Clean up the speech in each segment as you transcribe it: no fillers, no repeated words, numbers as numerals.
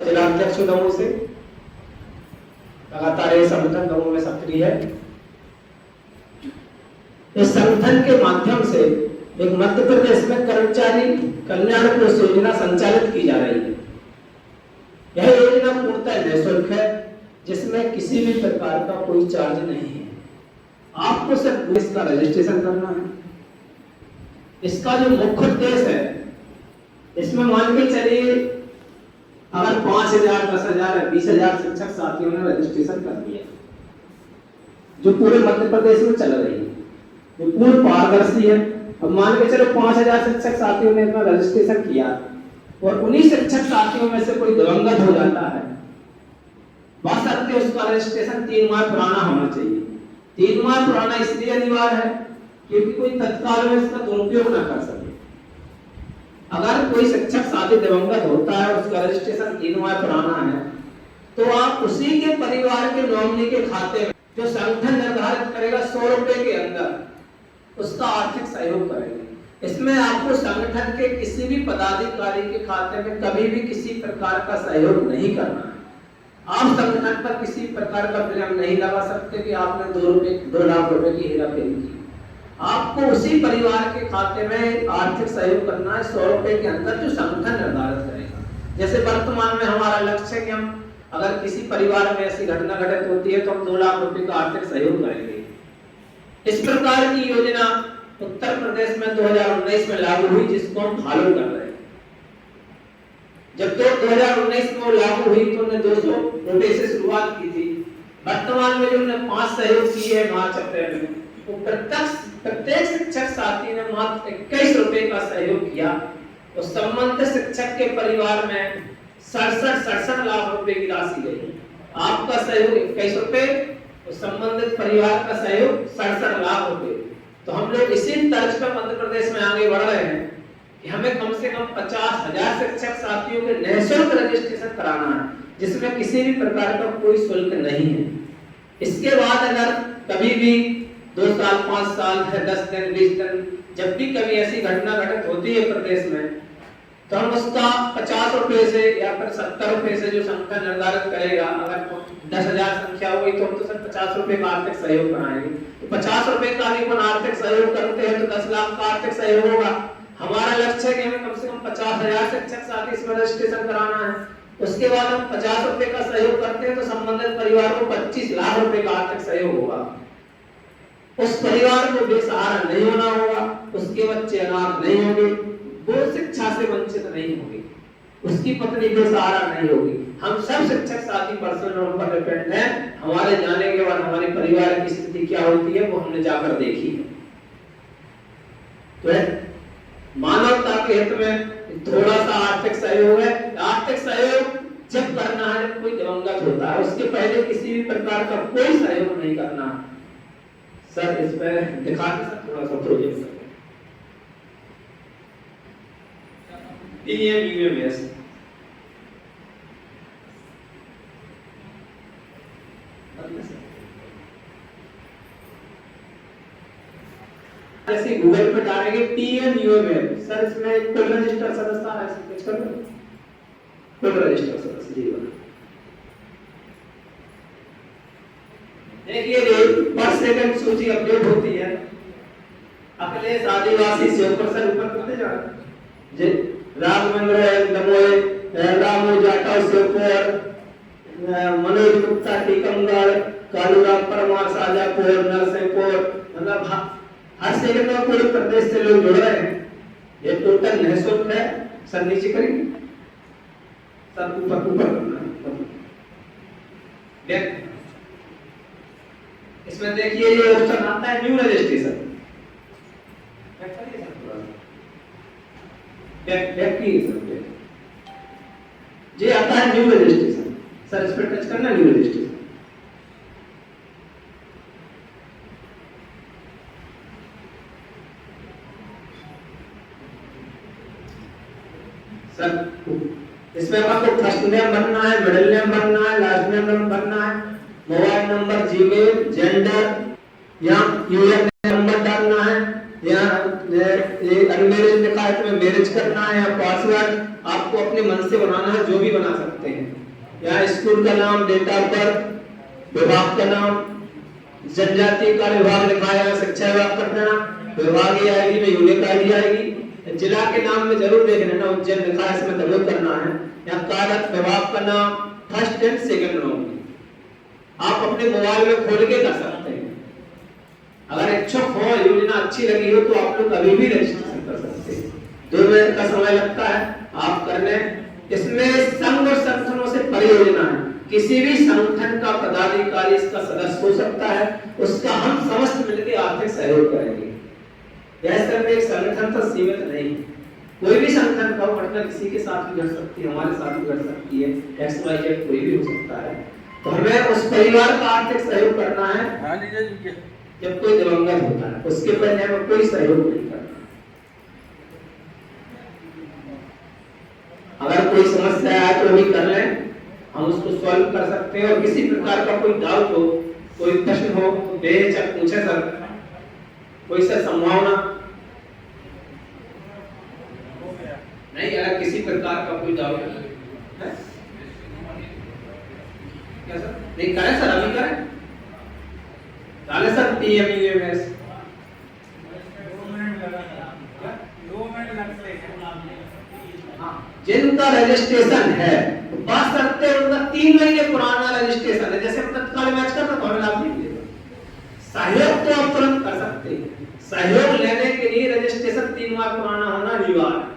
जिलाध्यक्ष दमोह से लगातार ये संगठन दमोह में सक्रिय है। इस संगठन के माध्यम से एक मध्य प्रदेश में कर्मचारी कल्याण कोष योजना संचालित की जा रही है। यह योजना पूर्णतः निःशुल्क है, जिसमें किसी भी प्रकार का कोई चार्ज नहीं है। आपको सिर्फ इसका रजिस्ट्रेशन करना है। इसका जो मुख्य उद्देश्य है, इसमें मान के चलिए अगर 5,000, 10,000, 20,000 शिक्षक साथियों ने रजिस्ट्रेशन कर दिया, जो पूरे मध्य प्रदेश में चल रही है, जो पूर्ण पारदर्शी है। अब मान के चलो 5,000 शिक्षक साथियों ने अपना रजिस्ट्रेशन किया और उन्हीं शिक्षक साथियों में से कोई दिवंगत हो जाता है, बात सकते उसका रजिस्ट्रेशन 3 माह पुराना होना चाहिए। 3 माह पुराना इसलिए अनिवार्य है क्योंकि कोई तत्काल में इसका दुरुपयोग न कर सके। अगर कोई शिक्षक साथी दिवंगत होता है, उसका रजिस्ट्रेशन 3 माह पुराना है, तो आप उसी के परिवार के नॉमिनी के खाते में जो संगठन निर्धारित करेगा 100 रुपए के अंदर उसका आर्थिक सहयोग करेंगे। इसमें आपको संगठन के किसी भी पदाधिकारी के खाते में कभी भी किसी प्रकार का सहयोग नहीं करना है। आप संगठन पर किसी प्रकार का ब्लेम नहीं लगा सकते कि आपने 2 लाख रुपए की हेराफेरी की। आपको उसी परिवार के खाते में आर्थिक सहयोग करना है 100 रुपए के अंदर, जो संगठन निर्धारित करेगा। जैसे वर्तमान में हमारा लक्ष्य है कि हम अगर किसी परिवार में ऐसी घटना घटित होती है तो हम 2 लाख रुपए का आर्थिक सहयोग करेंगे। इस प्रकार की योजना उत्तर प्रदेश में 2019 में लागू हुई, जिसको हम फॉलो कर रहे हैं। जब 2019 में लागू हुई तो हमने 200 रुपए से शुरुआत की थी। वर्तमान में जो हमने 5 सहयोग किए हैं मार्च अप्रैल में, वो प्रत्येक शिक्षक साथी ने मात्र 21 रुपए का सहयोग किया। तो संबंधित शिक्षक के परिवार में 67 लाख रुपए की राशि गई। आपका सहयोग 21 रुपए, तो संबंधित परिवार का सहयोग 67 लाख रुपए। तो हम लोग इसी तर्ज पर मध्य प्रदेश में आगे बढ़ रहे हैं कि हमें कम से कम 50,000 शिक्षक साथियों के निःशुल्क रजिस्ट्रेशन कराना है, जिसमें किसी भी प्रकार का कोई शुल्क नहीं है। इसके बाद अगर कभी भी 2 साल, 5 साल, 10 दिन, 20 दिन, जब भी कभी ऐसी घटना घटित होती है प्रदेश में, तो हम उसका 50 रुपए से या फिर 70 रुपए से जो संगठन निर्धारित करेगा, अगर 10,000 संख्या हुई तो हम तो सिर्फ 50 रुपए का आर्थिक सहयोग कराएंगे। तो 50 रुपए का भी अपन आर्थिक सहयोग करते हैं तो 10 लाख का आर्थिक सहयोग होगा। हमारा लक्ष्य है कि हमें कम से कम 50,000 शिक्षक साथी इसमें रजिस्ट्रेशन कराना है। उसके बाद हम 50 रुपए का सहयोग करते हैं तो संबंधित परिवार को 25 लाख रुपए का आर्थिक सहयोग होगा। उस परिवार को बेसहारा नहीं होना होगा, उसके बच्चे अनाथ नहीं होंगे, वो शिक्षा से वंचित नहीं होंगे, उसकी पत्नी बेसहारा नहीं होगी। हम सब शिक्षक साथी पर्सनल पर डिपेंड हैं। हमारे जाने के बाद हमारे परिवार की स्थिति क्या होती है वो हमने जाकर देखी है। तो मानवता के हित में थोड़ा सा आर्थिक सहयोग है। आर्थिक सहयोग जब करना है जब कोई दिवंगत होता है, उसके पहले किसी भी प्रकार का कोई सहयोग नहीं करना। सर इस पे दिखा के सर थोड़ा सा प्रोजेक्ट PMUMS जैसे गूगल पे डालेंगे PMUMS, सर इसमें कुल रजिस्टर सदस्य है, कुछ कर लो कुल रजिस्टर सदस्य जी बना। देखिए पर सेकंड सूची अपडेट होती है। अखिलेश आदिवासी से ऊपर से ऊपर करते जा रहे हैं। राघवेंद्र दमोह, रामू जाटव से ऊपर, मनोज गुप्ता टीकमगढ़, कालूराम परमार शाजापुर, नरसिंहपुर, मतलब हर सेकंड में पूरे प्रदेश से लोग जुड़ रहे हैं। ये टोटल निःशुल्क है। सर नीचे करेंगे, सर ऊपर करना है। इसमें देखिए ये ऑप्शन आता है न्यू रजिस्ट्रेशन। ये आता है न्यू रजिस्ट्रेशन। सर इस पर टच करना, न्यू रजिस्ट्रेशन। सर इसमें आपको फर्स्ट नेम भरना है, मिडिल नेम भरना है, लास्ट नेम भरना है, मोबाइल नंबर, जीमेल, जेंडर, यहाँ यूएन नंबर डालना है, यहाँ ये अनमैरिज लिखा है, तुम्हें मैरिज करना है, या पासवर्ड आपको अपने मन से बनाना है, जो भी बना सकते हैं। यहाँ स्कूल का नाम, डेट ऑफ बर्थ, विभाग का नाम, जनजाति का विभाग लिखा है, शिक्षा विभाग का नाम, विभागीय आईडी में यूनिक आईडी आएगी। जिला के नाम में जरूर देख लेना, उज्जैन लिखा है, इसमें जरूर करना है। यहाँ कार्यरत विभाग का नाम, फर्स्ट एंड सेकंड नाम आप अपने मोबाइल में खोल के कर सकते हैं। अगर इच्छुक हो, योजना अच्छी लगी हो, तो आप लोग अभी भी रजिस्ट्रेशन कर सकते हैं। 2 मिनट का समय लगता है आप करने। इसमें संघ और संगठनों से परियोजना है, किसी भी संगठन का पदाधिकारी इसका सदस्य हो सकता है, उसका हम समस्त मिलकर आर्थिक सहयोग करेंगे। यह सिर्फ एक संगठन तक सीमित नहीं, कोई भी संगठन का घटना किसी के साथ भी घट सकती है, हमारे साथ भी घट सकती है, XYZ कोई भी हो सकता है। तो हमें उस परिवार का आर्थिक सहयोग करना है। जब कोई दिवंगत होता है, उसके पहले हमें कोई सहयोग नहीं करना। अगर कोई समस्या है तो भी कर लें, हम उसको सॉल्व कर सकते हैं। और किसी प्रकार का कोई डाउट हो, कोई प्रश्न हो, बेझिझक पूछे सर, कोई सा संभावना नहीं। अगर किसी प्रकार का कोई डाउट है क्या सर, नहीं करें सर, अभी करें, डाले सर PMUMS। जिनका रजिस्ट्रेशन है, बात करते हैं उनका 3 महीने पुराना रजिस्ट्रेशन है, जैसे तत्काल मैच करना तो हमें लाभ नहीं मिलेगा। सहयोग तो आप तुरंत कर सकते हैं, सहयोग लेने के लिए रजिस्ट्रेशन 3 माह पुराना होना अनिवार्य है।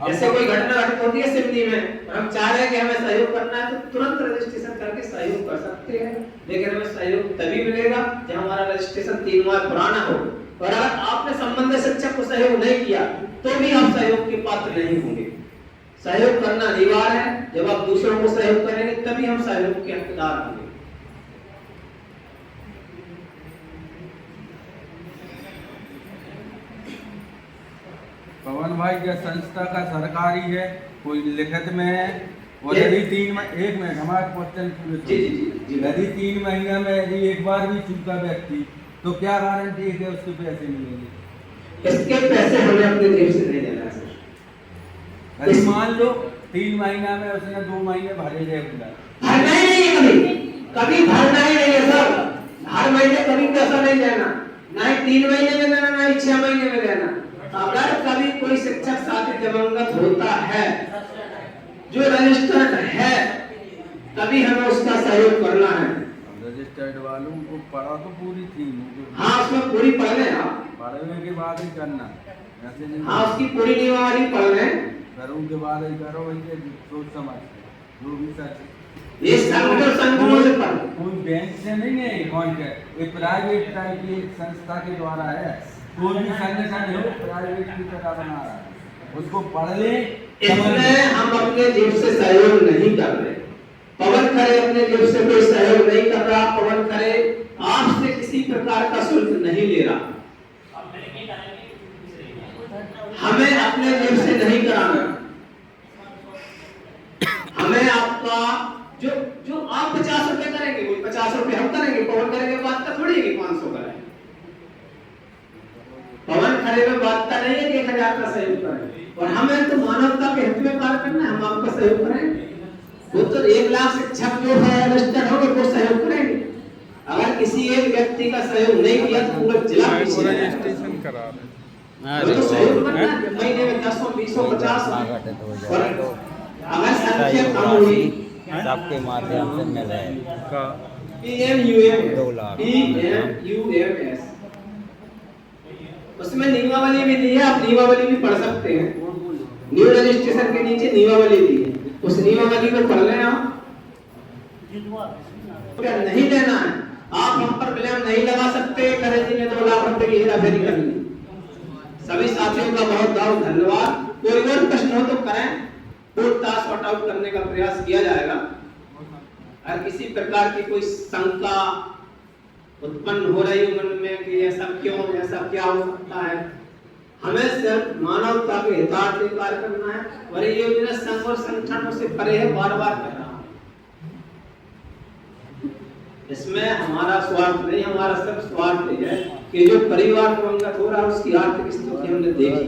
जैसे कोई घटना घटित होती है सिमनी में, और हम चाह रहे हैं कि हमें सहयोग करना है, तो तुरंत रजिस्ट्रेशन करके सहयोग कर सकते हैं। लेकिन हमें सहयोग तभी मिलेगा जब हमारा रजिस्ट्रेशन 3 माह पुराना हो। और अगर आपने संबंधित शिक्षक को सहयोग नहीं किया, तो भी आप सहयोग के पात्र नहीं होंगे। सहयोग करना अनिवार्य है, जब आप दूसरों को सहयोग करेंगे तभी हम सहयोग के हकदार होंगे। पवन भाई, क्या संस्था का सरकारी है, कोई लिखित में है, और यदि 1 मिनट हमारा क्वेश्चन पूरे, यदि 3 महीना में यदि एक बार भी चूका व्यक्ति, तो क्या गारंटी है कि उसके पैसे मिलेंगे? इसके पैसे हमें अपने जेब से नहीं देना है। यदि मान लो 3 महीना में उसने 2 महीने भरे रेगुलर, भरना ही नहीं है, कभी भरना ही नहीं है सर। हर महीने कभी पैसा नहीं देना, ना ही 3 महीने में देना, ना ही 6 महीने में देना। अगर कभी कोई शिक्षक साथी दिवंगत होता है जो रजिस्टर्ड है, तभी हमें उसका सहयोग करना है। रजिस्टर्ड वालों को पढ़ा तो पूरी थी, हाँ उसमें पूरी पढ़ लें आप, पढ़ने के बाद ही करना, ऐसे नहीं। हाँ उसकी पूरी नियमावली पढ़ लें, करूँ के बाद ही करो, वही सोच समझ जो भी सच। ये संगठनों से पढ़, कोई बैंक से नहीं है, कॉन्ट्रैक्ट, ये प्राइवेट टाइप की एक संस्था के द्वारा है। कोई भी संगठन हो प्राइवेट की तरह बना रहा है, उसको पढ़ ले। इसमें हम अपने जेब से सहयोग नहीं कर रहे। पवन खरे अपने जेब से कोई सहयोग नहीं कर रहा। पवन खरे आपसे किसी प्रकार का शुल्क नहीं ले रहा, हमें अपने जेब से नहीं कराना। हमें आपका जो आप 50 रुपए करेंगे, वो 50 रुपए हम करेंगे। पवन खरे बात का थोड़ी है कि 500 करें। पवन खरे में बात का नहीं है कि 1000 का सहयोग करें। और हमें तो मानवता के हित में कार्य करना है, हम आपका सहयोग करेंगे। वो तो 1 लाख शिक्षक जो है रजिस्टर्ड होंगे, वो सहयोग करेंगे। अगर किसी एक व्यक्ति का सहयोग नहीं किया तो पूरा जिला पीछे रजिस्ट्रेशन करा रहे तो सहयोग करना है। महीने में 10, 20, 50 और अगर संख्या कम हुई आपके माध्यम से मिल रहे का PMUMS, उसमें नियमावली भी दी है, आप नियमावली भी पढ़ सकते हैं। न्यू रजिस्ट्रेशन के नीचे नियमावली दी है, उस नियमावली को पढ़ लें आप। क्या नहीं लेना है, आप हम पर ब्लेम नहीं लगा सकते। करे जी ने 2 लाख रुपए की हेराफेरी कर ली। सभी साथियों का बहुत बहुत धन्यवाद। कोई और प्रश्न हो तो करें, पूछताछ सॉर्ट आउट करने का प्रयास किया जाएगा। अगर किसी प्रकार की कोई शंका उत्पन्न हो रही मन में कि ऐसा क्यों, ऐसा क्या हो सकता है, हमें सिर्फ मानवता के हितार्थ में कार्य करना है। और ये योजना संघ और संगठनों से परे है, बार-बार कह रहा हूं। इसमें हमारा स्वार्थ नहीं, हमारा सिर्फ स्वार्थ है कि जो परिवार दिवंगत हो रहा है उसकी आर्थिक स्थिति हमने देखी,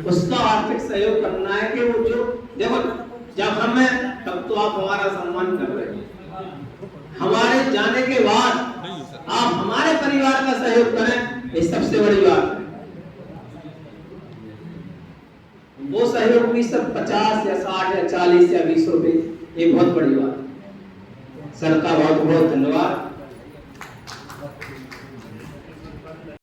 उसका आर्थिक सहयोग करना है कि वो जो देखो जब हम हैं तब तो आप हमारा सम्मान कर रहे हैं, हमारे जाने के बाद आप हमारे परिवार का सहयोग करें, ये सबसे बड़ी बात है। वो सहयोग भी सब 50 या 60 या 40 या 20 रुपए, ये बहुत बड़ी बात है। सर का बहुत बहुत धन्यवाद।